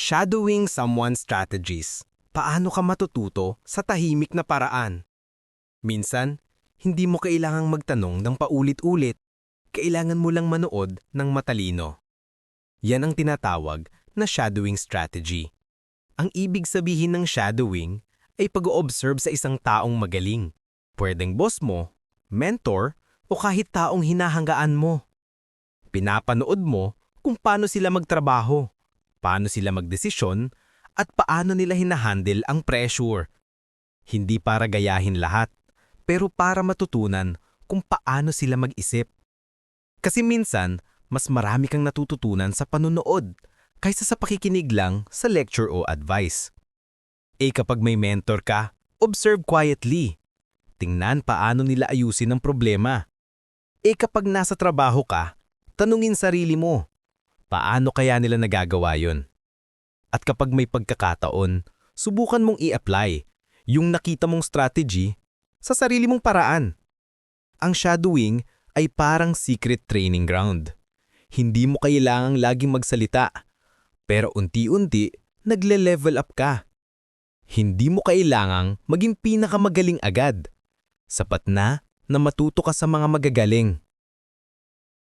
Shadowing someone's strategies. Paano ka matututo sa tahimik na paraan? Minsan, hindi mo kailangang magtanong ng paulit-ulit. Kailangan mo lang manood ng matalino. Yan ang tinatawag na shadowing strategy. Ang ibig sabihin ng shadowing ay pag-o-observe sa isang taong magaling. Pwedeng boss mo, mentor, o kahit taong hinahanggaan mo. Pinapanood mo kung paano sila magtrabaho, paano sila magdesisyon, at paano nila hinahandle ang pressure. Hindi para gayahin lahat, pero para matutunan kung paano sila mag-isip. Kasi minsan, mas marami kang natututunan sa panunood kaysa sa pakikinig lang sa lecture o advice. Kapag may mentor ka, observe quietly. Tingnan paano nila ayusin ang problema. Kapag nasa trabaho ka, tanungin sarili mo, paano kaya nila nagagawa yun? At kapag may pagkakataon, subukan mong i-apply yung nakita mong strategy sa sarili mong paraan. Ang shadowing ay parang secret training ground. Hindi mo kailangang laging magsalita, pero unti-unti nagle-level up ka. Hindi mo kailangang maging pinakamagaling agad. Sapat na matuto ka sa mga magagaling.